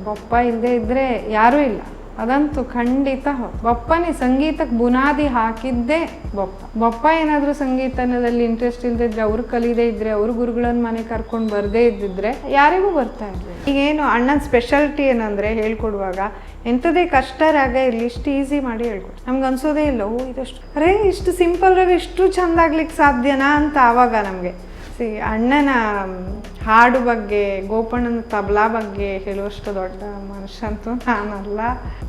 ಬೊಪ್ಪ ಇಲ್ಲದೆ ಇದ್ದರೆ ಯಾರೂ ಇಲ್ಲ, ಅದಂತೂ ಖಂಡಿತ ಹೌದು. ಬೊಪ್ಪನೇ ಸಂಗೀತಕ್ಕೆ ಬುನಾದಿ ಹಾಕಿದ್ದೇ ಬೊಪ್ಪ. ಬೊಪ್ಪ ಏನಾದರೂ ಸಂಗೀತದಲ್ಲಿ ಇಂಟ್ರೆಸ್ಟ್ ಇಲ್ಲದಿದ್ರೆ, ಅವ್ರು ಕಲಿದೇ ಇದ್ದರೆ, ಅವ್ರ ಗುರುಗಳನ್ನ ಮನೆ ಕರ್ಕೊಂಡು ಬರದೇ ಇದ್ದಿದ್ರೆ ಯಾರಿಗೂ ಬರ್ತಾ ಇರಲಿಲ್ಲ. ಈಗೇನು ಅಣ್ಣನ ಸ್ಪೆಷಾಲಿಟಿ ಏನಂದರೆ ಹೇಳ್ಕೊಡುವಾಗ ಎಂಥದೇ ಕಷ್ಟ ರಾಗ ಇರಲಿ ಇಷ್ಟು ಈಸಿ ಮಾಡಿ ಹೇಳ್ಕೊಡು. ನಮ್ಗೆ ಅನ್ಸೋದೇ ಇಲ್ಲ, ಓ ಇದಷ್ಟು ಇಷ್ಟು ಸಿಂಪಲ್ ರಾಗ ಇಷ್ಟು ಚೆಂದ ಆಗ್ಲಿಕ್ಕೆ ಸಾಧ್ಯನಾ ಅಂತ ಆವಾಗ ನಮಗೆ ಅಣ್ಣನ ಹಾಡು ಬಗ್ಗೆ, ಗೋಪಣ್ಣನ ತಬಲಾ ಬಗ್ಗೆ ಹೇಳುವಷ್ಟು ದೊಡ್ಡ ಮನುಷ್ಯ ಅಂತೂ ನಾನಲ್ಲ.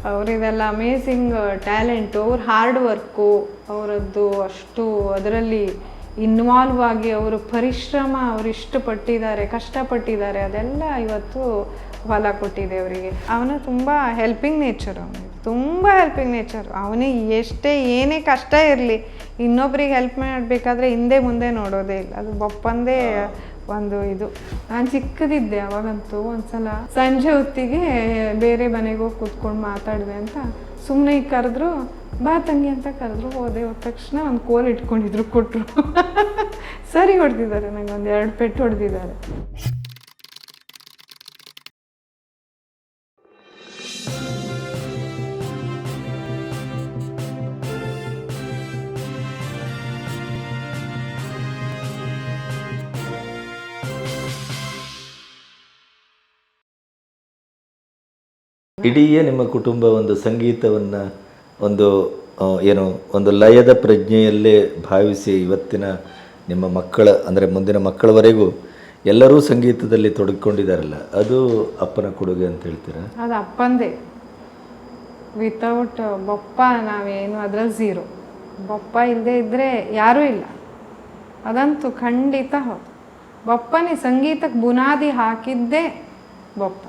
ಅವರಿದೆಲ್ಲ ಅಮೇಝಿಂಗ್ ಟ್ಯಾಲೆಂಟು, ಅವ್ರ ಹಾರ್ಡ್ ವರ್ಕು, ಅವರದ್ದು ಅಷ್ಟು ಅದರಲ್ಲಿ ಇನ್ವಾಲ್ವ್ ಆಗಿ ಅವರು ಪರಿಶ್ರಮ ಅವ್ರು ಇಷ್ಟಪಟ್ಟಿದ್ದಾರೆ, ಕಷ್ಟಪಟ್ಟಿದ್ದಾರೆ, ಅದೆಲ್ಲ ಇವತ್ತು ಫಲ ಕೊಟ್ಟಿದೆ ಅವರಿಗೆ. ಅವನು ತುಂಬ ಹೆಲ್ಪಿಂಗ್ ನೇಚರ್, ಅವನಿಗೆ ತುಂಬ ಹೆಲ್ಪಿಂಗ್ ನೇಚರ್. ಅವನಿಗೆ ಎಷ್ಟೇ ಏನೇ ಕಷ್ಟ ಇರಲಿ ಇನ್ನೊಬ್ರಿಗೆ ಹೆಲ್ಪ್ ಮಾಡಬೇಕಾದ್ರೆ ಹಿಂದೆ ಮುಂದೆ ನೋಡೋದೇ ಇಲ್ಲ. ಅದು ಬೊಪ್ಪಂದೇ ಒಂದು ಇದು. ನಾನು ಚಿಕ್ಕದಿದ್ದೆ ಅವಾಗಂತೂ ಒಂದ್ಸಲ ಸಂಜೆ ಹೊತ್ತಿಗೆ ಬೇರೆ ಮನೆಗೆ ಹೋಗಿ ಕೂತ್ಕೊಂಡು ಮಾತಾಡಿದೆ ಅಂತ ಸುಮ್ಮನೆ ಈಗ ಕರೆದ್ರು, ಬಾ ತಂಗಿ ಅಂತ ಕರೆದ್ರು. ಹೋದೆ, ಹೋದ ತಕ್ಷಣ ಒಂದು ಕೋಲ್ ಇಟ್ಕೊಂಡಿದ್ರು, ಕೊಟ್ಟರು. ಸರಿ ಹೊಡೆದಿದ್ದಾರೆ, ನಂಗೆ ಒಂದು 2 ಪೆಟ್ಟು ಹೊಡೆದಿದ್ದಾರೆ. ಇಡೀ ನಿಮ್ಮ ಕುಟುಂಬ ಒಂದು ಸಂಗೀತವನ್ನು ಒಂದು ಲಯದ ಪ್ರಜ್ಞೆಯಲ್ಲೇ ಭಾವಿಸಿ ಇವತ್ತಿನ ನಿಮ್ಮ ಮಕ್ಕಳ ಅಂದರೆ ಮುಂದಿನ ಮಕ್ಕಳವರೆಗೂ ಎಲ್ಲರೂ ಸಂಗೀತದಲ್ಲಿ ತೊಡಗಿಕೊಂಡಿದ್ದಾರಲ್ಲ, ಅದು ಅಪ್ಪನ ಕೊಡುಗೆ ಅಂತ ಹೇಳ್ತೀರಾ? ಅದು ಅಪ್ಪಂದೇ. ವಿತೌಟ್ ಬೊಪ್ಪ ನಾವೇನು ಅದ್ರಲ್ಲಿ ಝೀರೋ. ಬೊಪ್ಪ ಇಲ್ಲದೆ ಇದ್ದರೆ ಯಾರೂ ಇಲ್ಲ, ಅದಂತೂ ಖಂಡಿತ ಹೌದು. ಬೊಪ್ಪನೇ ಸಂಗೀತಕ್ಕೆ ಬುನಾದಿ ಹಾಕಿದ್ದೇ ಬೊಪ್ಪ.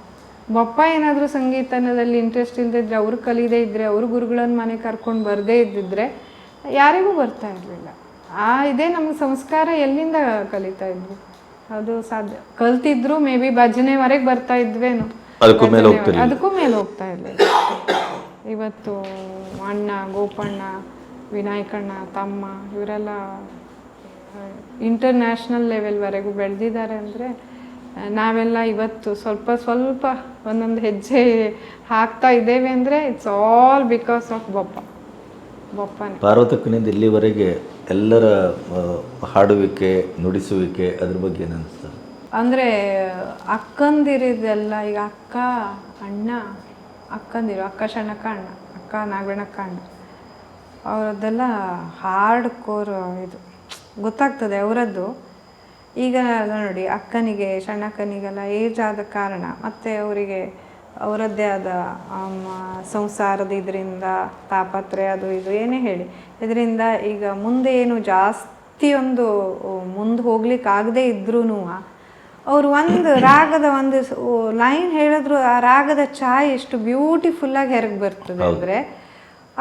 ಬೊಪ್ಪ ಏನಾದರೂ ಸಂಗೀತದಲ್ಲಿ ಇಂಟ್ರೆಸ್ಟ್ ಇಲ್ಲದಿದ್ರೆ, ಅವ್ರು ಕಲಿದೇ ಇದ್ದರೆ, ಅವ್ರ ಗುರುಗಳನ್ನ ಮನೆ ಕರ್ಕೊಂಡು ಬರದೇ ಇದ್ದಿದ್ರೆ ಯಾರಿಗೂ ಬರ್ತಾ ಇರಲಿಲ್ಲ. ಇದೇ ನಮ್ಗೆ ಸಂಸ್ಕಾರ. ಎಲ್ಲಿಂದ ಕಲಿತಾ ಇದ್ವಿ? ಅದು ಸಾಧ್ಯ. ಕಲ್ತಿದ್ರು ಮೇ ಬಿ ಭಜನೆವರೆಗೆ ಬರ್ತಾ ಇದ್ವೇನು, ಅದಕ್ಕೂ ಮೇಲೆ ಹೋಗ್ತಾ ಇರಲಿಲ್ಲ. ಇವತ್ತು ಅಣ್ಣ, ಗೋಪಣ್ಣ, ವಿನಾಯಕಣ್ಣ, ತಮ್ಮ ಇವರೆಲ್ಲ ಇಂಟರ್ನ್ಯಾಷನಲ್ ಲೆವೆಲ್ವರೆಗೂ ಬೆಳೆದಿದ್ದಾರೆ ಅಂದರೆ ನಾವೆಲ್ಲ ಇವತ್ತು ಸ್ವಲ್ಪ ಸ್ವಲ್ಪ ಒಂದೊಂದು ಹೆಜ್ಜೆ ಹಾಕ್ತಾ ಇದ್ದೇವೆ ಅಂದರೆ ಇಟ್ಸ್ ಆಲ್ ಬಿಕಾಸ್ ಆಫ್ ಬೊಪ್ಪನೇ. ಪಾರ್ವತಕ್ಕನಿಂದ ಇಲ್ಲಿವರೆಗೆ ಎಲ್ಲರ ಹಾಡುವಿಕೆ, ನುಡಿಸುವಿಕೆ ಅದ್ರ ಬಗ್ಗೆ ಏನು ಅನಿಸ್ತದೆ? ಅಂದರೆ ಅಕ್ಕಂದಿರಿದೆಲ್ಲ, ಈಗ ಅಕ್ಕ, ಅಣ್ಣ, ಅಕ್ಕಂದಿರು, ಅಕ್ಕ ಶಣ್ಣಕ್ಕ ಅಣ್ಣ, ಅಕ್ಕ ನಾಗಣ್ಣಕ್ಕ ಅಣ್ಣ, ಅವರದ್ದೆಲ್ಲ ಹಾರ್ಡ್ ಕೋರ್ ಇದು ಗೊತ್ತಾಗ್ತದೆ ಅವರದ್ದು. ಈಗ ನೋಡಿ, ಅಕ್ಕನಿಗೆ ಸಣ್ಣಕ್ಕನಿಗೆಲ್ಲ ಏಜ್ ಆದ ಕಾರಣ ಮತ್ತು ಅವರಿಗೆ ಅವರದ್ದೇ ಆದ ಸಂಸಾರದ ಇದರಿಂದ ತಾಪತ್ರೆ ಅದು ಇದು ಏನೇ ಹೇಳಿ ಇದರಿಂದ ಈಗ ಮುಂದೆ ಏನು ಜಾಸ್ತಿ ಒಂದು ಮುಂದೆ ಹೋಗ್ಲಿಕ್ಕೆ ಆಗದೆ ಇದ್ರೂ ಅವರು ಒಂದು ರಾಗದ ಒಂದು ಲೈನ್ ಹೇಳಿದ್ರು ಆ ರಾಗದ ಛಾಯೆ ಎಷ್ಟು ಬ್ಯೂಟಿಫುಲ್ಲಾಗಿ ಹೆರಗಿ ಬರ್ತದೆ ಅಂದರೆ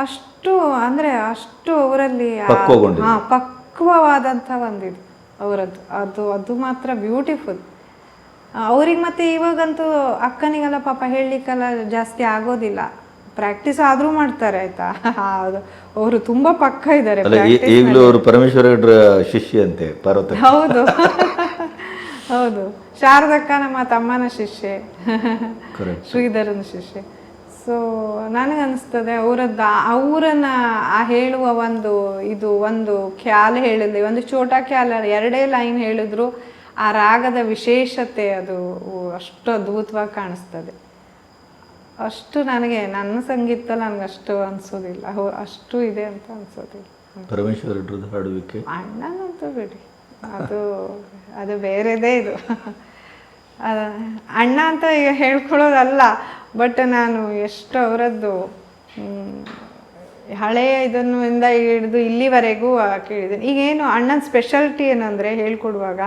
ಅಷ್ಟು ಅವರಲ್ಲಿ ಪಕ್ವವಾದಂಥ ಒಂದಿದು ಅವರದ್ದು. ಅದು ಮಾತ್ರ ಬ್ಯೂಟಿಫುಲ್. ಅವ್ರಿಗೆ ಮತ್ತೆ ಇವಾಗಂತೂ ಅಕ್ಕನಿಗೆಲ್ಲ ಪಾಪ ಹೇಳಲಿಕ್ಕೆಲ್ಲ ಜಾಸ್ತಿ ಆಗೋದಿಲ್ಲ, ಪ್ರಾಕ್ಟೀಸ್ ಆದರೂ ಮಾಡ್ತಾರೆ ಆಯ್ತಾ. ಅವರು ತುಂಬ ಪಕ್ಕ ಇದ್ದಾರೆ. ಈಗಲೂ ಅವರು ಪರಮೇಶ್ವರ ಶಿಷ್ಯ ಅಂತೆ ಪಾರ್ವತಿ. ಹೌದು ಹೌದು, ಶಾರದಕ್ಕ ನಮ್ಮ ತಮ್ಮನ ಶಿಷ್ಯೆ, ಶ್ರೀಧರನ ಶಿಷ್ಯೆ. ಸೊ ನನಗನ್ನಿಸ್ತದೆ ಅವರನ್ನ ಹೇಳುವ ಒಂದು ಖ್ಯಾಲ್ ಹೇಳಿದ್ವಿ, ಒಂದು ಛೋಟಾ ಖ್ಯಾಲ್ 2 ಲೈನ್ ಹೇಳಿದ್ರು ಆ ರಾಗದ ವಿಶೇಷತೆ ಅದು ಅಷ್ಟು ಅದ್ಭುತವಾಗಿ ಕಾಣಿಸ್ತದೆ. ಅಷ್ಟು ನನ್ನ ಸಂಗೀತದಲ್ಲಿ ನನಗೆ ಅಷ್ಟು ಅನಿಸೋದಿಲ್ಲ, ಅಷ್ಟು ಇದೆ ಅಂತ ಅನಿಸೋದಿಲ್ಲ. ಪರಮೇಶ್ವರ ಹಾಡುವಿಕೆ ಅಣ್ಣನಂತೂ ಬಿಡಿ, ಅದು ಬೇರೆದೇ ಇದು. ಅಣ್ಣ ಅಂತ ಈಗ ಹೇಳ್ಕೊಳ್ಳೋದಲ್ಲ, ಬಟ್ ನಾನು ಎಷ್ಟು ಅವರದ್ದು ಹಳೆಯ ಇದನ್ನಿಂದ ಹಿಡಿದು ಇಲ್ಲಿವರೆಗೂ ಕೇಳಿದ್ದೀನಿ. ಈಗೇನು ಅಣ್ಣನ ಸ್ಪೆಷಾಲಿಟಿ ಏನಂದರೆ ಹೇಳ್ಕೊಡುವಾಗ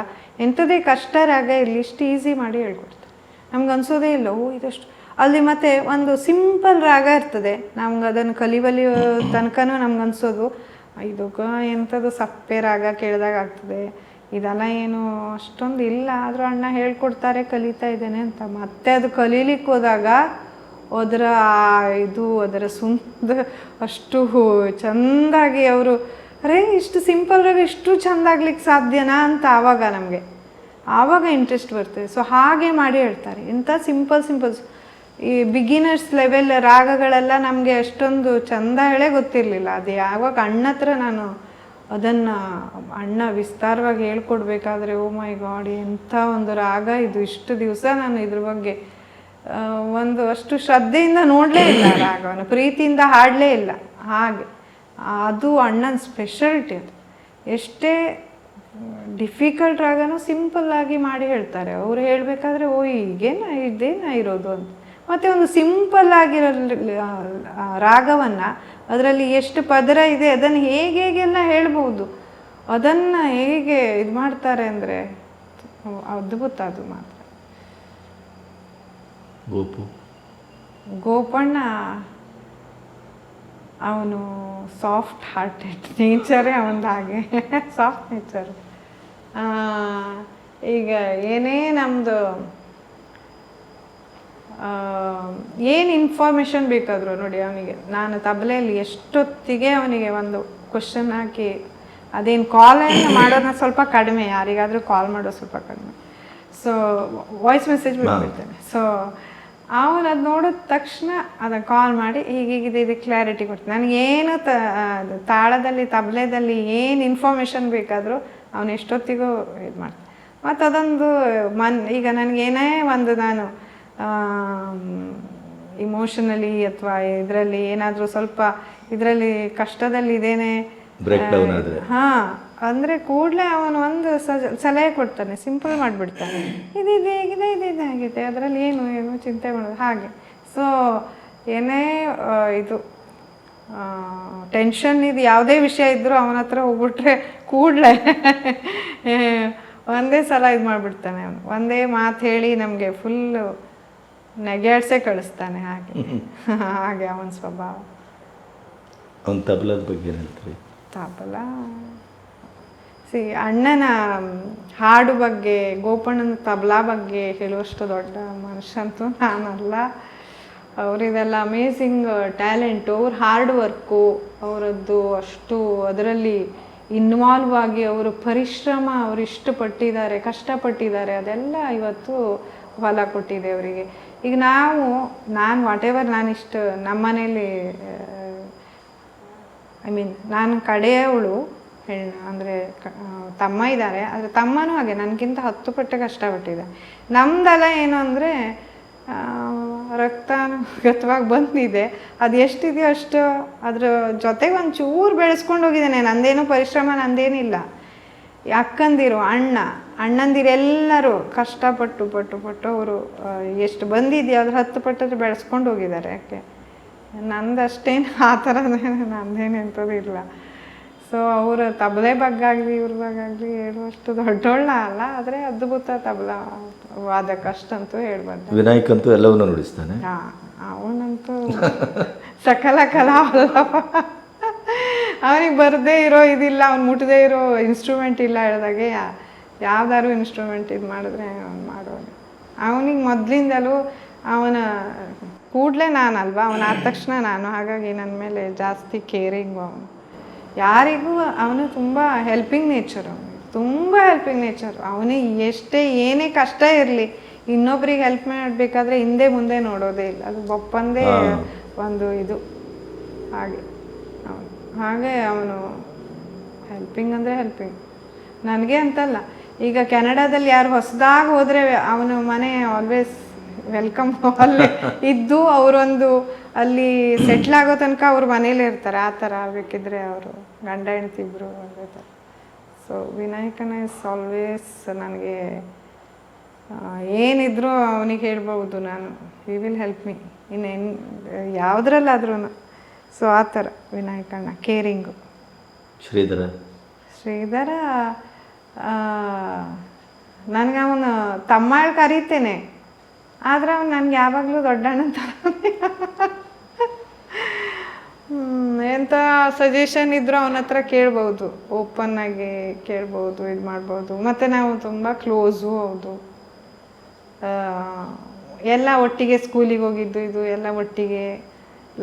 ಎಂಥದೇ ಕಷ್ಟ ರಾಗ ಇರಲಿ ಇಷ್ಟು ಈಸಿ ಮಾಡಿ ಹೇಳ್ಕೊಡ್ತಾರೆ. ನಮ್ಗೆ ಅನಿಸೋದೇ ಇಲ್ಲ, ಓ ಇದಷ್ಟು ಅಲ್ಲಿ ಮತ್ತು ಒಂದು ಸಿಂಪಲ್ ರಾಗ ಇರ್ತದೆ, ನಮ್ಗೆ ಅದನ್ನು ಕಲಿಯೋ ತನಕನೂ ನಮ್ಗೆ ಅನಿಸೋದು ಇದಕ್ಕೆ ಎಂಥದ್ದು ಸಪ್ಪೆ ರಾಗ ಕೇಳಿದಾಗ ಆಗ್ತದೆ, ಇದೆಲ್ಲ ಏನು ಅಷ್ಟೊಂದು ಇಲ್ಲ, ಆದರೂ ಅಣ್ಣ ಹೇಳ್ಕೊಡ್ತಾರೆ ಕಲಿತಾ ಇದ್ದೇನೆ ಅಂತ. ಮತ್ತೆ ಅದು ಕಲೀಲಿಕ್ಕೆ ಹೋದಾಗ ಅದರ ಅಷ್ಟು ಚೆಂದಾಗಿ ಅವರು ಇಷ್ಟು ಸಿಂಪಲ್ ರಾಗ ಇಷ್ಟು ಚೆಂದಾಗ್ಲಿಕ್ಕೆ ಸಾಧ್ಯನಾ ಅಂತ ಆವಾಗ ಇಂಟ್ರೆಸ್ಟ್ ಬರ್ತದೆ. ಸೊ ಹಾಗೆ ಮಾಡಿ ಹೇಳ್ತಾರೆ. ಇಂಥ ಸಿಂಪಲ್ ಈ ಬಿಗಿನರ್ಸ್ ಲೆವೆಲ್ ರಾಗಗಳೆಲ್ಲ ನಮಗೆ ಅಷ್ಟೊಂದು ಚಂದ ಹೇಳೇ ಗೊತ್ತಿರಲಿಲ್ಲ. ಅದು ಯಾವಾಗ ಅಣ್ಣ ಹತ್ರ ನಾನು ಅದನ್ನು ಅಣ್ಣ ವಿಸ್ತಾರವಾಗಿ ಹೇಳ್ಕೊಡ್ಬೇಕಾದ್ರೆ ಓ ಮೈ ಗಾಡ್ ಎಂಥ ಒಂದು ರಾಗ ಇದು, ಇಷ್ಟು ದಿವಸ ನಾನು ಇದ್ರ ಬಗ್ಗೆ ಒಂದು ಅಷ್ಟು ಶ್ರದ್ಧೆಯಿಂದ ನೋಡಲೇ ಇಲ್ಲ, ರಾಗವನ್ನು ಪ್ರೀತಿಯಿಂದ ಹಾಡಲೇ ಇಲ್ಲ. ಹಾಗೆ ಅದು ಅಣ್ಣನ ಸ್ಪೆಷಾಲಿಟಿ. ಅದು ಎಷ್ಟೇ ಡಿಫಿಕಲ್ಟ್ ರಾಗನೂ ಸಿಂಪಲ್ಲಾಗಿ ಮಾಡಿ ಹೇಳ್ತಾರೆ. ಅವ್ರು ಹೇಳಬೇಕಾದ್ರೆ ಓ ಇದೇನ ಇರೋದು ಅಂತ. ಮತ್ತು ಒಂದು ಸಿಂಪಲ್ ಆಗಿರೋ ರಾಗವನ್ನು ಅದರಲ್ಲಿ ಎಷ್ಟು ಪದರ ಇದೆ ಅದನ್ನು ಹೇಗೆಲ್ಲ ಹೇಳ್ಬೋದು, ಅದನ್ನು ಹೇಗೆ ಇದು ಮಾಡ್ತಾರೆ ಅಂದರೆ ಅದ್ಭುತ. ಅದು ಮಾತ್ರ ಗೋಪಣ್ಣ ಅವನು ಸಾಫ್ಟ್ ಹಾರ್ಟೆಡ್ ನೇಚರೇ ಅವನದು, ಹಾಗೆ ಸಾಫ್ಟ್ ನೇಚರ್. ಈಗ ಏನೇ ನಮ್ಮದು ಏನು ಇನ್ಫಾರ್ಮೇಷನ್ ಬೇಕಾದರೂ ನೋಡಿ ಅವನಿಗೆ, ನಾನು ತಬಲೆಯಲ್ಲಿ ಎಷ್ಟೊತ್ತಿಗೆ ಅವನಿಗೆ ಒಂದು ಕ್ವಶನ್ ಹಾಕಿ ಅದೇನು ಕಾಲನ್ನು ಮಾಡೋದನ್ನ ಸ್ವಲ್ಪ ಕಡಿಮೆ, ಯಾರಿಗಾದರೂ ಕಾಲ್ ಮಾಡೋದು ಸ್ವಲ್ಪ ಕಡಿಮೆ, ಸೊ ವಾಯ್ಸ್ ಮೆಸೇಜ್ ಬಿಟ್ಬಿಡ್ತೇನೆ. ಸೊ ಅವನು ಅದು ನೋಡಿದ ತಕ್ಷಣ ಅದನ್ನು ಕಾಲ್ ಮಾಡಿ ಹೀಗೀಗಿದೆ ಇದು ಕ್ಲಾರಿಟಿ ಕೊಡ್ತೀನಿ. ನನಗೇನು ತಾಳದಲ್ಲಿ ತಬಲೆದಲ್ಲಿ ಏನು ಇನ್ಫಾರ್ಮೇಷನ್ ಬೇಕಾದರೂ ಅವನು ಎಷ್ಟೊತ್ತಿಗೂ ಇದು ಮಾಡ್ತಾನೆ. ಮತ್ತು ಅದೊಂದು ಈಗ ನನಗೇನೇ ಒಂದು ನಾನು ಇಮೋಷನಲಿ ಅಥವಾ ಇದರಲ್ಲಿ ಏನಾದರೂ ಸ್ವಲ್ಪ ಇದರಲ್ಲಿ ಕಷ್ಟದಲ್ಲಿ ಇದೇನೆ ಹಾಂ ಅಂದರೆ ಕೂಡಲೇ ಅವನು ಒಂದು ಸಲಹೆ ಕೊಡ್ತಾನೆ, ಸಿಂಪಲ್ ಮಾಡಿಬಿಡ್ತಾನೆ, ಇದಿದೆ ಇದಾಗಿದೆ, ಅದರಲ್ಲಿ ಏನು ಚಿಂತೆ ಮಾಡೋದು ಹಾಗೆ. ಸೊ ಏನೇ ಇದು ಟೆನ್ಷನ್ ಇದು ಯಾವುದೇ ವಿಷಯ ಇದ್ದರೂ ಅವನ ಹತ್ರ ಹೋಗ್ಬಿಟ್ರೆ ಕೂಡಲೇ ಒಂದೇ ಸಲ ಇದು ಮಾಡಿಬಿಡ್ತಾನೆ. ಅವನು ಒಂದೇ ಮಾತು ಹೇಳಿ ನಮಗೆ ಫುಲ್ಲು ನೆಗೆಡ್ಸೇ ಕಳಿಸ್ತಾನೆ. ಹಾಗೆ ಅವನ ಸ್ವಭಾವ. ಅವನ ತಬಲದ ಬಗ್ಗೆ ಹೇಳ್ತೀವಿ. ತಬಲ ಅಣ್ಣನ ಹಾಡು ಬಗ್ಗೆ, ಗೋಪಣ್ಣನ ತಬಲಾ ಬಗ್ಗೆ ಹೇಳುವಷ್ಟು ದೊಡ್ಡ ಮನುಷ್ಯಂತೂ ನಾನಲ್ಲ. ಅವರಿದೆಲ್ಲ ಅಮೇಝಿಂಗ್ ಟ್ಯಾಲೆಂಟು, ಅವ್ರ ಹಾರ್ಡ್ ವರ್ಕು ಅವರದ್ದು ಅಷ್ಟು ಅದರಲ್ಲಿ ಇನ್ವಾಲ್ವ್ ಆಗಿ ಅವರು ಪರಿಶ್ರಮ ಅವರು ಇಷ್ಟಪಟ್ಟಿದ್ದಾರೆ, ಕಷ್ಟಪಟ್ಟಿದ್ದಾರೆ, ಅದೆಲ್ಲ ಇವತ್ತು ಫಲ ಕೊಟ್ಟಿದೆ ಅವರಿಗೆ. ಈಗ ನಾನು ವಾಟೆವರ್ ನಾನಿಷ್ಟು ನಮ್ಮ ಮನೇಲಿ ನಾನು ಕಡೆಯವಳು ಹೆಣ್ಣು, ಅಂದರೆ ತಮ್ಮ ಇದ್ದಾರೆ, ಆದರೆ ತಮ್ಮನೂ ಹಾಗೆ ನನಗಿಂತ 10 ಪಟ್ಟು ಕಷ್ಟಪಟ್ಟಿದೆ. ನಮ್ಮದೆಲ್ಲ ಏನು ಅಂದರೆ ರಕ್ತಾನುಗತವಾಗಿ ಬಂದಿದೆ, ಅದು ಎಷ್ಟಿದೆಯೋ ಅಷ್ಟು ಅದ್ರ ಜೊತೆಗೆ ಒಂಚೂರು ಬೆಳೆಸ್ಕೊಂಡು ಹೋಗಿದ್ದೇನೆ. ನಂದೇನು ಪರಿಶ್ರಮ ನಂದೇನಿಲ್ಲ. ಅಕ್ಕಂದಿರು ಅಣ್ಣಂದಿರು ಎಲ್ಲರೂ ಕಷ್ಟಪಟ್ಟು ಪಟ್ಟು ಅವರು ಎಷ್ಟು ಬಂದಿದೆಯೋ ಅದ್ರ 10 ಪಟ್ಟು ಬೆಳೆಸ್ಕೊಂಡು ಹೋಗಿದ್ದಾರೆ. ಯಾಕೆ ನಂದಷ್ಟೇನು ಆ ಥರದೇನು ನಂದೇನೆಂಥದ್ದು ಇಲ್ಲ. ಸೊ ಅವರ ತಬಲೆ ಬಗ್ಗಾಗಲಿ ಇವ್ರ ಬಗ್ಗಾಗಲಿ ಹೇಳುವಷ್ಟು ದೊಡ್ಡೋಳ್ಳ ಅಲ್ಲ, ಆದರೆ ಅದ್ಭುತ ತಬಲ ವಾದಕಷ್ಟಂತೂ ಹೇಳ್ಬಾರ್ದು. ವಿನಾಯಕ್ ಅಂತೂ ಎಲ್ಲವನ್ನೂ ನುಡಿಸ್ತಾನೆ. ಅವನಂತೂ ಸಕಲ ಕಲಾವಲ್ಲ. ಅವನಿಗೆ ಬರದೇ ಇರೋ ಇದಿಲ್ಲ, ಅವ್ನು ಮುಟ್ಟದೇ ಇರೋ ಇನ್ಸ್ಟ್ರೂಮೆಂಟ್ ಇಲ್ಲ. ಹೇಳಿದಾಗೆ ಯಾವ್ದಾದ್ರು ಇನ್ಸ್ಟ್ರೂಮೆಂಟ್ ಇದು ಮಾಡಿದ್ರೆ ಅವ್ನು ಮಾಡೋನು. ಅವನಿಗೆ ಮೊದಲಿಂದಲೂ ಅವನ ಕೂಡಲೇ ನಾನಲ್ವಾ, ಅವನಾದ ತಕ್ಷಣ ನಾನು, ಹಾಗಾಗಿ ನನ್ನ ಮೇಲೆ ಜಾಸ್ತಿ ಕೇರಿಂಗು. ಅವನು ಯಾರಿಗೂ ಅವನು ತುಂಬ ಹೆಲ್ಪಿಂಗ್ ನೇಚರ್, ಅವನಿಗೆ ತುಂಬ ಹೆಲ್ಪಿಂಗ್ ನೇಚರ್. ಅವನಿಗೆ ಎಷ್ಟೇ ಏನೇ ಕಷ್ಟ ಇರಲಿ ಇನ್ನೊಬ್ರಿಗೆ ಹೆಲ್ಪ್ ಮಾಡಬೇಕಾದ್ರೆ ಹಿಂದೆ ಮುಂದೆ ನೋಡೋದೇ ಇಲ್ಲ. ಅದು ಬಪ್ಪಂದೇ ಒಂದು ಇದು ಹಾಗೆ ಅವನು ಹೆಲ್ಪಿಂಗ್ ಅಂದರೆ ಹೆಲ್ಪಿಂಗ್. ನನಗೆ ಅಂತಲ್ಲ, ಈಗ ಕೆನಡಾದಲ್ಲಿ ಯಾರು ಹೊಸದಾಗಿ ಹೋದರೆ ಅವನ ಮನೆ ಆಲ್ವೇಸ್ ವೆಲ್ಕಮ್. ಅಲ್ಲೇ ಇದ್ದು ಅವರೊಂದು ಅಲ್ಲಿ ಸೆಟ್ಲ್ ಆಗೋ ತನಕ ಅವ್ರ ಮನೇಲೇ ಇರ್ತಾರೆ. ಆ ಥರ ಬೇಕಿದ್ರೆ ಅವರು ಗಂಡ ಹೆಂಡತಿ ಇಬ್ಬರು ಅದೇ ಥರ. ಸೊ ವಿನಾಯಕನ ಇಸ್ ಆಲ್ವೇಸ್ ನನಗೆ ಏನಿದ್ರು ಅವನಿಗೆ ಹೇಳ್ಬೋದು ನಾನು, ಹಿ ವಿಲ್ ಹೆಲ್ಪ್ ಮೀ ಇನ್ನೇನು ಯಾವುದ್ರಲ್ಲಾದ್ರೂ. ಸೊ ಆ ಥರ ವಿನಾಯಕಣ್ಣ ಕೇರಿಂಗು. ಶ್ರೀಧರ ನನಗೆ ಅವನು ತಮ್ಮ ಕರೀತೇನೆ, ಆದರೆ ಅವ್ನು ನನಗೆ ಯಾವಾಗಲೂ ದೊಡ್ಡಣ್ಣ ಥರ. ಎಂಥ ಸಜೆಷನ್ ಇದ್ದರೂ ಅವನ ಹತ್ರ ಕೇಳ್ಬೋದು, ಓಪನ್ನಾಗಿ ಕೇಳ್ಬೋದು, ಇದು ಮಾಡ್ಬೋದು. ಮತ್ತು ನಾವು ತುಂಬ ಕ್ಲೋಸು. ಹೌದು, ಎಲ್ಲ ಒಟ್ಟಿಗೆ ಸ್ಕೂಲಿಗೆ ಹೋಗಿದ್ದು ಇದು ಎಲ್ಲ ಒಟ್ಟಿಗೆ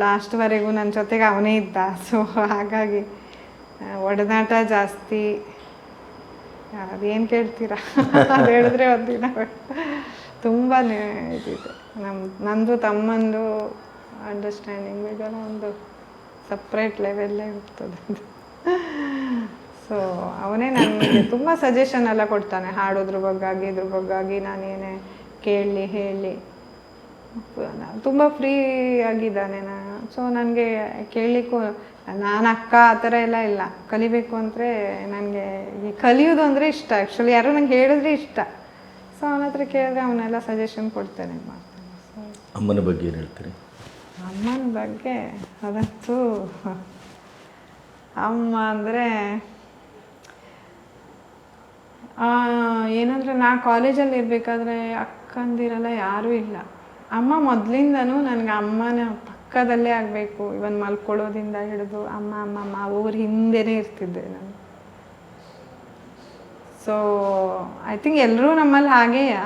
ಲಾಸ್ಟ್ವರೆಗೂ ನನ್ನ ಜೊತೆಗೆ ಅವನೇ ಇದ್ದ. ಸೊ ಹಾಗಾಗಿ ಒಡನಾಟ ಜಾಸ್ತಿ. ಅದೇನು ಕೇಳ್ತೀರಾ, ಅದು ಹೇಳಿದ್ರೆ ಒಂದಿನ ತುಂಬಾ ಇದಿದೆ. ನಂದು ತಮ್ಮಂದು ಅಂಡರ್ಸ್ಟ್ಯಾಂಡಿಂಗ್ ಇದೆಲ್ಲ ಒಂದು ಸಪ್ರೇಟ್ ಲೆವೆಲ್ಲೇ ಹೋಗ್ತದೆ. ಸೊ ಅವನೇ ನನಗೆ ತುಂಬ ಸಜೆಷನ್ ಎಲ್ಲ ಕೊಡ್ತಾನೆ, ಹಾಡೋದ್ರ ಬಗ್ಗಾಗಿ ಇದ್ರ ಬಗ್ಗಾಗಿ ನಾನೇನೇ ಕೇಳಲಿ ಹೇಳಿ. ತುಂಬ ಫ್ರೀ ಆಗಿದ್ದಾನೆ ನಾನು. ಸೊ ನನಗೆ ಕೇಳಲಿಕ್ಕೂ, ನಾನು ಅಕ್ಕ ಆ ಥರ ಎಲ್ಲ ಇಲ್ಲ. ಕಲಿಬೇಕು ಅಂದರೆ ನನಗೆ ಈ ಕಲಿಯೋದು ಅಂದರೆ ಇಷ್ಟ. ಆ್ಯಕ್ಚುಲಿ ಯಾರೋ ನಂಗೆ ಹೇಳಿದ್ರೆ ಇಷ್ಟ. ಸೊ ಅವನ ಹತ್ರ ಕೇಳಿದ್ರೆ ಅವನ್ನೆಲ್ಲ ಸಜೆಷನ್ ಕೊಡ್ತೇನೆ, ಮಾಡ್ತಾನೆ. ಸೊ ಅಮ್ಮನ ಬಗ್ಗೆ ಏನು ಹೇಳ್ತೀರಿ? ಅಮ್ಮನ ಬಗ್ಗೆ ಅದಂತೂ, ಅಮ್ಮ ಅಂದರೆ ಏನಂದರೆ ನಾ ಕಾಲೇಜಲ್ಲಿ ಇರಬೇಕಾದ್ರೆ ಅಕ್ಕಂದಿರೆಲ್ಲ ಯಾರೂ ಇಲ್ಲ. ಅಮ್ಮ ಮೊದಲಿಂದನೂ ನನಗೆ ಅಮ್ಮನ ಪಕ್ಕದಲ್ಲೇ ಆಗಬೇಕು. ಇವನ್ ಮಲ್ಕೊಳ್ಳೋದಿಂದ ಹಿಡಿದು ಅಮ್ಮ ಅಮ್ಮಮ್ಮ ಅವ್ರ ಹಿಂದೆನೇ ಇರ್ತಿದ್ದೆ ನಾನು. ಸೊ ಐ ಥಿಂಕ್ ಎಲ್ಲರೂ ನಮ್ಮಲ್ಲಿ ಹಾಗೆಯಾ.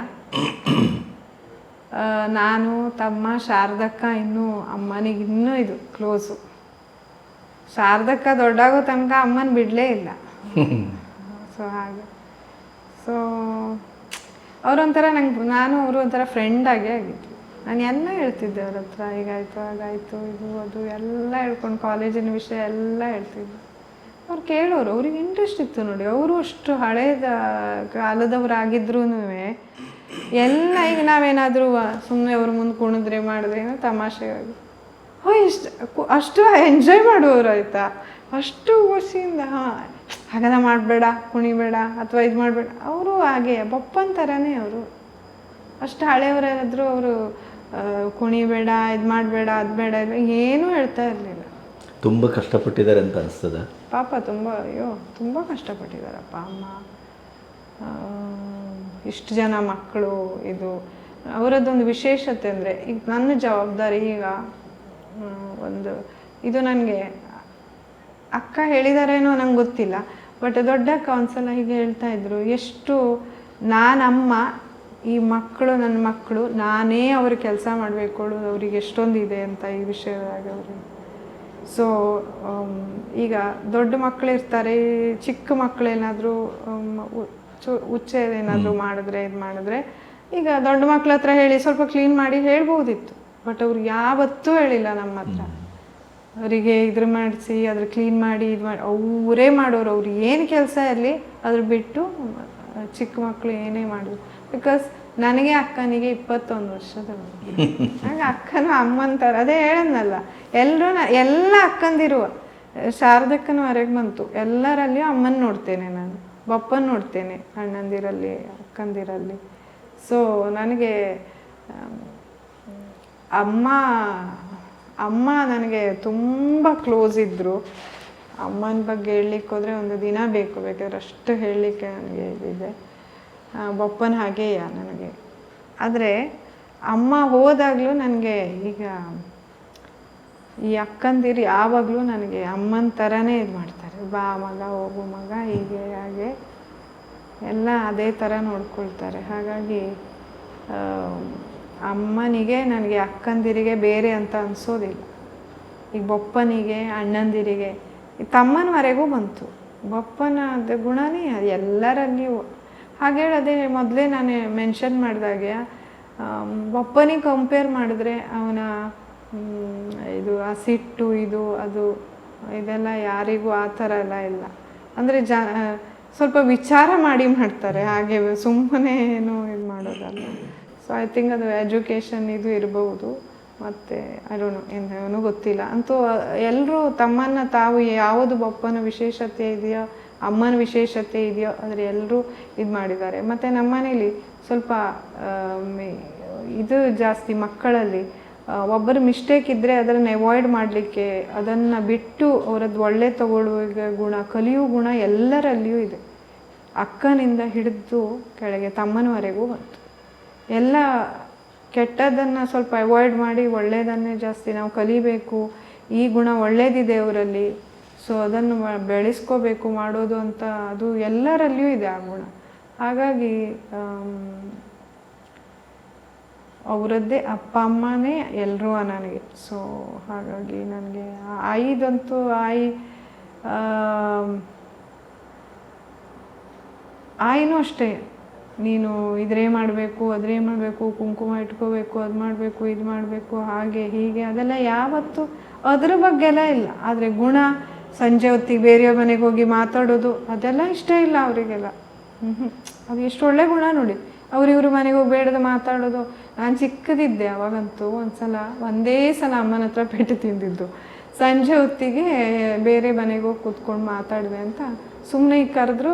ನಾನು, ತಮ್ಮ, ಶಾರದಕ್ಕ ಇನ್ನೂ ಅಮ್ಮನಿಗೆ ಇನ್ನೂ ಇದು ಕ್ಲೋಸು. ಶಾರದಕ್ಕ ದೊಡ್ಡಾಗೋ ತನಕ ಅಮ್ಮನ ಬಿಡಲೇ ಇಲ್ಲ. ಸೊ ಹಾಗೆ. ಸೊ ಅವರೊಂಥರ ನಂಗೆ, ನಾನು ಅವರು ಒಂಥರ ಫ್ರೆಂಡಾಗೇ ಆಗಿದ್ವಿ. ನಾನು ಎಲ್ಲ ಹೇಳ್ತಿದ್ದೆ ಅವ್ರ ಹತ್ರ, ಹೀಗಾಯಿತು ಹಾಗಾಯಿತು ಇದು ಅದು ಎಲ್ಲ ಹೇಳ್ಕೊಂಡು ಕಾಲೇಜಿನ ವಿಷಯ ಎಲ್ಲ ಹೇಳ್ತಿದ್ದೆ. ಅವ್ರು ಕೇಳೋರು, ಅವ್ರಿಗೆ ಇಂಟ್ರೆಸ್ಟ್ ಇತ್ತು ನೋಡಿ. ಅವರು ಅಷ್ಟು ಹಳೇದ ಕಾಲದವರಾಗಿದ್ರೂ ಎಲ್ಲ, ಈಗ ನಾವೇನಾದರೂ ಸುಮ್ಮನೆ ಅವ್ರ ಮುಂದೆ ಕುಣಿದ್ರೆ ಮಾಡಿದ್ರೆ ಏನೋ ತಮಾಷೆಗಾಗಿ ಅಷ್ಟು ಎಂಜಾಯ್ ಮಾಡುವವರು ಆಯಿತಾ. ಅಷ್ಟು ಖುಷಿಯಿಂದ ಹಾಗೆಲ್ಲ ಮಾಡಬೇಡ, ಕುಣಿಬೇಡ ಅಥವಾ ಇದು ಮಾಡಬೇಡ. ಅವರು ಹಾಗೆ ಬಪ್ಪನ ಥರನೇ ಅವರು. ಅಷ್ಟು ಹಳೆಯವರಾದರೂ ಅವರು ಕುಣಿಬೇಡ, ಇದು ಮಾಡಬೇಡ, ಅದು ಬೇಡ, ಏನೂ ಹೇಳ್ತಾ ಇರಲಿಲ್ಲ. ತುಂಬ ಕಷ್ಟಪಟ್ಟಿದ್ದಾರೆ ಅಂತ ಅನಿಸ್ತದ? ಪಾಪ ತುಂಬ, ಅಯ್ಯೋ ತುಂಬ ಕಷ್ಟಪಟ್ಟಿದ್ದಾರಪ್ಪ ಅಮ್ಮ. ಇಷ್ಟು ಜನ ಮಕ್ಕಳು, ಇದು ಅವರದ್ದೊಂದು ವಿಶೇಷತೆ ಅಂದರೆ, ಈಗ ನನ್ನ ಜವಾಬ್ದಾರಿ ಈಗ ಒಂದು ಇದು ನನಗೆ ಅಕ್ಕ ಹೇಳಿದಾರೇನೋ ನಂಗೆ ಗೊತ್ತಿಲ್ಲ, ಬಟ್ ದೊಡ್ಡಕ್ಕ ಒಂದ್ಸಲ ಹೀಗೆ ಹೇಳ್ತಾ ಇದ್ರು, ಎಷ್ಟು ನಾನಮ್ಮ, ಈ ಮಕ್ಕಳು ನನ್ನ ಮಕ್ಕಳು, ನಾನೇ ಅವ್ರ ಕೆಲಸ ಮಾಡಬೇಕು, ಅವ್ರಿಗೆ ಎಷ್ಟೊಂದಿದೆ ಅಂತ ಈ ವಿಷಯದಾಗ ಅವ್ರಿಗೆ. ಸೊ ಈಗ ದೊಡ್ಡ ಮಕ್ಕಳಿರ್ತಾರೆ, ಚಿಕ್ಕ ಮಕ್ಕಳೇನಾದರೂ ಏನಾದರೂ ಮಾಡಿದ್ರೆ ಇದು ಮಾಡಿದ್ರೆ, ಈಗ ದೊಡ್ಡ ಮಕ್ಳ ಹತ್ರ ಹೇಳಿ ಸ್ವಲ್ಪ ಕ್ಲೀನ್ ಮಾಡಿ ಹೇಳ್ಬೋದಿತ್ತು. ಬಟ್ ಅವ್ರು ಯಾವತ್ತೂ ಹೇಳಿಲ್ಲ ನಮ್ಮ ಹತ್ರ. ಅವರಿಗೆ ಇದ್ರ ಮಾಡಿಸಿ ಅದ್ರ ಕ್ಲೀನ್ ಮಾಡಿ ಇದು ಮಾಡಿ ಅವರೇ ಮಾಡೋರು. ಅವ್ರು ಏನು ಕೆಲಸ ಇರಲಿ ಅದ್ರ ಬಿಟ್ಟು ಚಿಕ್ಕ ಮಕ್ಕಳು ಏನೇ ಮಾಡಿದ್ರು. ಬಿಕಾಸ್ ನನಗೆ ಅಕ್ಕನಿಗೆ 21 ವರ್ಷದವರು. ಹಾಗೆ ಅಕ್ಕನೂ ಅಮ್ಮಂತಾರೆ. ಅದೇ ಹೇಳದ್ನಲ್ಲ, ಎಲ್ಲ ಅಕ್ಕಂದಿರುವ ಶಾರದಕ್ಕನೂ ಹೊರಗೆ ಬಂತು. ಎಲ್ಲರಲ್ಲಿಯೂ ಅಮ್ಮನ ನೋಡ್ತೇನೆ ನಾನು, ಬಪ್ಪನ ನೋಡ್ತೇನೆ, ಅಣ್ಣಂದಿರಲ್ಲಿ ಅಕ್ಕಂದಿರಲ್ಲಿ. ಸೊ ನನಗೆ ಅಮ್ಮ ನನಗೆ ತುಂಬ ಕ್ಲೋಸ್ ಇದ್ದರು. ಅಮ್ಮನ ಬಗ್ಗೆ ಹೇಳಲಿಕ್ಕೆ ಹೋದರೆ ಒಂದು ದಿನ ಬೇಕಾದ್ರೆ ಅಷ್ಟು ಹೇಳಲಿಕ್ಕೆ ನನಗೆ ಇದಿದೆ. ಬಪ್ಪನ ಹಾಗೆಯ ನನಗೆ. ಆದರೆ ಅಮ್ಮ ಹೋದಾಗಲೂ ನನಗೆ, ಈಗ ಈ ಅಕ್ಕಂದಿರು ಯಾವಾಗಲೂ ನನಗೆ ಅಮ್ಮನ ಥರನೇ ಇದು ಮಾಡ್ತಾರೆ. ಬಾ ಮಗ, ಹೋಗು ಮಗ, ಹೀಗೆ ಹಾಗೆ ಎಲ್ಲ ಅದೇ ಥರ ನೋಡ್ಕೊಳ್ತಾರೆ. ಹಾಗಾಗಿ ಅಮ್ಮನಿಗೆ ನನಗೆ ಅಕ್ಕಂದಿರಿಗೆ ಬೇರೆ ಅಂತ ಅನಿಸೋದಿಲ್ಲ. ಈಗ ಬಪ್ಪನಿಗೆ, ಅಣ್ಣಂದಿರಿಗೆ, ತಮ್ಮನವರೆಗೂ ಬಂತು. ಬಪ್ಪನ ಗುಣನೇ ಎಲ್ಲರಲ್ಲಿಯೂ. ಹಾಗೇಳಿ ಅದೇ ಮೊದಲೇ ನಾನು ಮೆನ್ಷನ್ ಮಾಡಿದಾಗೆ, ಬಪ್ಪನಿಗೆ ಕಂಪೇರ್ ಮಾಡಿದ್ರೆ ಅವನ ಇದು ಆ ಸಿಟ್ಟು ಇದು ಅದು ಇದೆಲ್ಲ ಯಾರಿಗೂ ಆ ಥರ ಎಲ್ಲ ಇಲ್ಲ. ಅಂದರೆ ಸ್ವಲ್ಪ ವಿಚಾರ ಮಾಡಿ ಮಾಡ್ತಾರೆ, ಹಾಗೆ ಸುಮ್ಮನೆ ಏನು ಇದು ಮಾಡೋದಲ್ಲ. ಸೊ ಐ ಥಿಂಕ್ ಅದು ಎಜುಕೇಷನ್ ಇದು ಇರ್ಬೋದು. ಮತ್ತು ಅದೂ ಏನೂ ಗೊತ್ತಿಲ್ಲ. ಅಂತೂ ಎಲ್ಲರೂ ತಮ್ಮನ್ನು ತಾವು ಯಾವುದು ಬಪ್ಪನ ವಿಶೇಷತೆ ಇದೆಯೋ, ಅಮ್ಮನ ವಿಶೇಷತೆ ಇದೆಯೋ ಆದರೆ ಎಲ್ಲರೂ ಇದು ಮಾಡಿದ್ದಾರೆ. ಮತ್ತು ನಮ್ಮ ಮನೇಲಿ ಸ್ವಲ್ಪ ಇದು ಜಾಸ್ತಿ ಮಕ್ಕಳಲ್ಲಿ, ಒಬ್ಬರು ಮಿಸ್ಟೇಕ್ ಇದ್ದರೆ ಅದನ್ನು ಅವಾಯ್ಡ್ ಮಾಡಲಿಕ್ಕೆ, ಅದನ್ನು ಬಿಟ್ಟು ಅವರದ್ದು ಒಳ್ಳೆ ತಗೊಳ್ಳುವ ಗುಣ, ಕಲಿಯುವ ಗುಣ ಎಲ್ಲರಲ್ಲಿಯೂ ಇದೆ. ಅಕ್ಕನಿಂದ ಹಿಡಿದು ಕೆಳಗೆ ತಮ್ಮನವರೆಗೂ ಬಂತು. ಎಲ್ಲ ಕೆಟ್ಟದನ್ನು ಸ್ವಲ್ಪ ಅವಾಯ್ಡ್ ಮಾಡಿ ಒಳ್ಳೆಯದನ್ನೇ ಜಾಸ್ತಿ ನಾವು ಕಲಿಬೇಕು. ಈ ಗುಣ ಒಳ್ಳೆಯದಿದೆ ಅವರಲ್ಲಿ, ಸೊ ಅದನ್ನು ಬೆಳೆಸ್ಕೋಬೇಕು ಮಾಡೋದು ಅಂತ, ಅದು ಎಲ್ಲರಲ್ಲಿಯೂ ಇದೆ ಆ ಗುಣ. ಹಾಗಾಗಿ ಅವರದ್ದೇ ಅಪ್ಪ ಅಮ್ಮನೇ ಎಲ್ಲರೂ ನನಗೆ. ಸೊ ಹಾಗಾಗಿ ನನಗೆ ಆಯಿದಂತೂ ಆಯಿನೂ ಅಷ್ಟೇ. ನೀನು ಇದ್ರೆ ಮಾಡಬೇಕು ಅದ್ರೆ ಮಾಡಬೇಕು, ಕುಂಕುಮ ಇಟ್ಕೋಬೇಕು, ಅದು ಮಾಡಬೇಕು ಇದು ಮಾಡಬೇಕು, ಹಾಗೆ ಹೀಗೆ ಅದೆಲ್ಲ ಯಾವತ್ತೂ ಅದ್ರ ಬಗ್ಗೆಲ್ಲ ಇಲ್ಲ. ಆದರೆ ಗುಣ, ಸಂಜೆ ಹೊತ್ತಿಗೆ ಬೇರೆಯವ್ರ ಮನೆಗೆ ಹೋಗಿ ಮಾತಾಡೋದು ಅದೆಲ್ಲ ಇಷ್ಟ ಇಲ್ಲ ಅವರಿಗೆಲ್ಲ. ಅದು ಎಷ್ಟು ಒಳ್ಳೆ ಗುಣ ನೋಡಿ. ಇವ್ರ ಮನೆಗೆ ಹೋಗಿ ಬೇಡದ ಮಾತಾಡೋದು. ನಾನು ಚಿಕ್ಕದಿದ್ದೆ ಅವಾಗಂತೂ ಒಂದೇ ಸಲ ಅಮ್ಮನ ಹತ್ರ ಪೆಟ್ಟು ತಿಂದಿದ್ದು. ಸಂಜೆ ಹೊತ್ತಿಗೆ ಬೇರೆ ಮನೆಗೆ ಹೋಗಿ ಕೂತ್ಕೊಂಡು ಮಾತಾಡಿದೆ ಅಂತ ಸುಮ್ಮನೆ ಈಗ ಕರೆದ್ರು,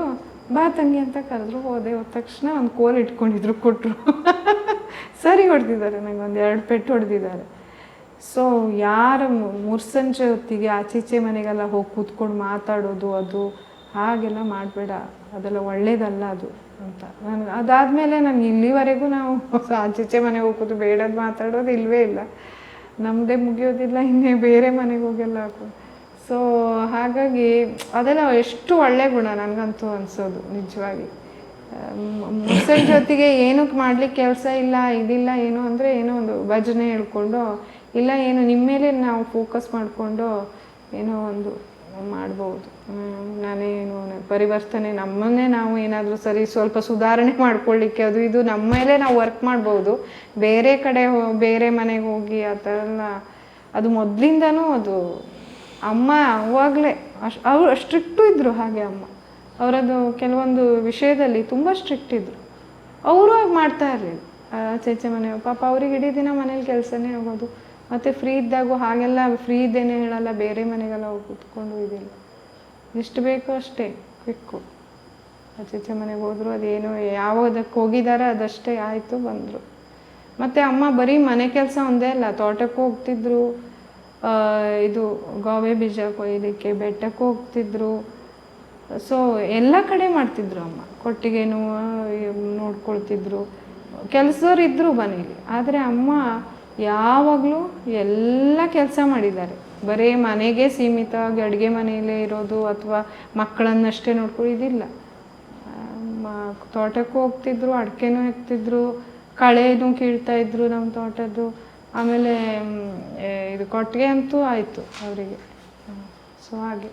ಬಾ ತಂಗಿ ಅಂತ ಕರೆದ್ರು. ಹೋದ ತಕ್ಷಣ ಒಂದು ಕೋಲ್ ಇಟ್ಕೊಂಡಿದ್ರು, ಕೊಟ್ಟರು. ಸರಿ ಹೊಡೆದಿದ್ದಾರೆ, ನಂಗೆ ಒಂದು 2 ಪೆಟ್ಟು ಹೊಡೆದಿದ್ದಾರೆ. ಸೊ ಯಾರು ಮುರ್ಸಂಜೆ ಹೊತ್ತಿಗೆ ಆಚೀಚೆ ಮನೆಗೆಲ್ಲ ಹೋಗಿ ಕೂತ್ಕೊಂಡು ಮಾತಾಡೋದು ಅದು ಹಾಗೆಲ್ಲ ಮಾಡಬೇಡ, ಅದೆಲ್ಲ ಒಳ್ಳೇದಲ್ಲ ಅದು ಅಂತ ನನಗೆ. ಅದಾದಮೇಲೆ ನನಗೆ ಇಲ್ಲಿವರೆಗೂ ನಾವು ಆಚೀಚೆ ಮನೆಗೆ ಹೋಗೋದು ಬೇಡದು ಮಾತಾಡೋದು ಇಲ್ಲವೇ ಇಲ್ಲ. ನಮ್ಮದೇ ಮುಗಿಯೋದಿಲ್ಲ, ಇನ್ನೇ ಬೇರೆ ಮನೆಗೆ ಹೋಗೆಲ್ಲ ಹಾಕೋದು. ಸೊ ಹಾಗಾಗಿ ಅದೆಲ್ಲ ಎಷ್ಟು ಒಳ್ಳೆ ಗುಣ ನನಗಂತೂ ಅನಿಸೋದು ನಿಜವಾಗಿ. ಮುಸ್ಸಂಜೆ ಜೊತೆಗೆ ಏನಕ್ಕೆ ಮಾಡ್ಲಿಕ್ಕೆ ಕೆಲಸ ಇಲ್ಲ ಇದಿಲ್ಲ ಏನು ಅಂದರೆ ಏನೋ ಒಂದು ಭಜನೆ ಹೇಳ್ಕೊಂಡು ಇಲ್ಲ ಏನು ನಿಮ್ಮ ಮೇಲೆ ನಾವು ಫೋಕಸ್ ಮಾಡಿಕೊಂಡು ಏನೋ ಒಂದು ಮಾಡ್ಬೋದು. ನಾನೇನು ಪರಿವರ್ತನೆ ನಮ್ಮನ್ನೇ ನಾವು ಏನಾದರೂ ಸರಿ ಸ್ವಲ್ಪ ಸುಧಾರಣೆ ಮಾಡ್ಕೊಳ್ಳಿಕ್ಕೆ ಅದು ಇದು ನಮ್ಮ ಮೇಲೆ ನಾವು ವರ್ಕ್ ಮಾಡ್ಬೋದು. ಬೇರೆ ಕಡೆ ಬೇರೆ ಮನೆಗೆ ಹೋಗಿ ಆ ಥರ ಎಲ್ಲ ಅದು ಮೊದಲಿಂದನೂ ಅದು ಅಮ್ಮ ಅವಾಗಲೇ ಅವ್ರು ಸ್ಟ್ರಿಕ್ಟು ಇದ್ದರು. ಹಾಗೆ ಅಮ್ಮ ಅವರದ್ದು ಕೆಲವೊಂದು ವಿಷಯದಲ್ಲಿ ತುಂಬ ಸ್ಟ್ರಿಕ್ಟ್ ಇದ್ದರು. ಅವರು ಹಾಗೆ ಮಾಡ್ತಾ ಇರಲಿಲ್ಲ. ಆಚೆ ಮನೆ ಪಾಪ ಅವ್ರಿಗೆ ಇಡೀ ದಿನ ಮನೇಲಿ ಕೆಲಸನೇ ಹೋಗೋದು. ಮತ್ತು ಫ್ರೀ ಇದ್ದಾಗೂ ಹಾಗೆಲ್ಲ ಫ್ರೀ ಇದ್ದೇನೆ ಹೇಳಲ್ಲ, ಬೇರೆ ಮನೆಗೆಲ್ಲ ಹೋಗಿ ಕೂತ್ಕೊಂಡು ಇದಿಲ್ಲ. ಎಷ್ಟು ಬೇಕೋ ಅಷ್ಟೇ ಕ್ವಿಕ್ಕು. ಆಚೆ ಮನೆಗೆ ಹೋದರು, ಅದೇನು ಯಾವುದಕ್ಕೆ ಹೋಗಿದ್ದಾರೆ ಅದಷ್ಟೇ ಆಯಿತು, ಬಂದರು. ಮತ್ತು ಅಮ್ಮ ಬರೀ ಮನೆ ಕೆಲಸ ಒಂದೇ ಅಲ್ಲ, ತೋಟಕ್ಕೂ ಹೋಗ್ತಿದ್ರು, ಇದು ಗೋವೆ ಬೀಜ ಕೊಯ್ಲಿಕ್ಕೆ ಬೆಟ್ಟಕ್ಕೂ ಹೋಗ್ತಿದ್ರು. ಸೊ ಎಲ್ಲ ಕಡೆ ಮಾಡ್ತಿದ್ರು ಅಮ್ಮ. ಕೊಟ್ಟಿಗೆನೂ ನೋಡ್ಕೊಳ್ತಿದ್ರು, ಕೆಲಸದವ್ರು ಇದ್ದರು ಮನೇಲಿ. ಆದರೆ ಅಮ್ಮ ಯಾವಾಗಲೂ ಎಲ್ಲ ಕೆಲಸ ಮಾಡಿದ್ದಾರೆ. ಬರೀ ಮನೆಗೆ ಸೀಮಿತವಾಗಿ ಅಡುಗೆ ಮನೆಯಲ್ಲೇ ಇರೋದು ಅಥವಾ ಮಕ್ಕಳನ್ನಷ್ಟೇ ನೋಡ್ಕೊಳ್ಳೋದಿಲ್ಲ. ತೋಟಕ್ಕೂ ಹೋಗ್ತಿದ್ರು, ಅಡಿಕೆನೂ ಹೆಕ್ತಿದ್ರು, ಕಳೆನೂ ಕೀಳ್ತಾಯಿದ್ರು ನಮ್ಮ ತೋಟದ್ದು. ಆಮೇಲೆ ಇದು ಕೊಟ್ಟಿಗೆ ಅಂತೂ ಆಯಿತು ಅವರಿಗೆ. ಸೊ ಹಾಗೆ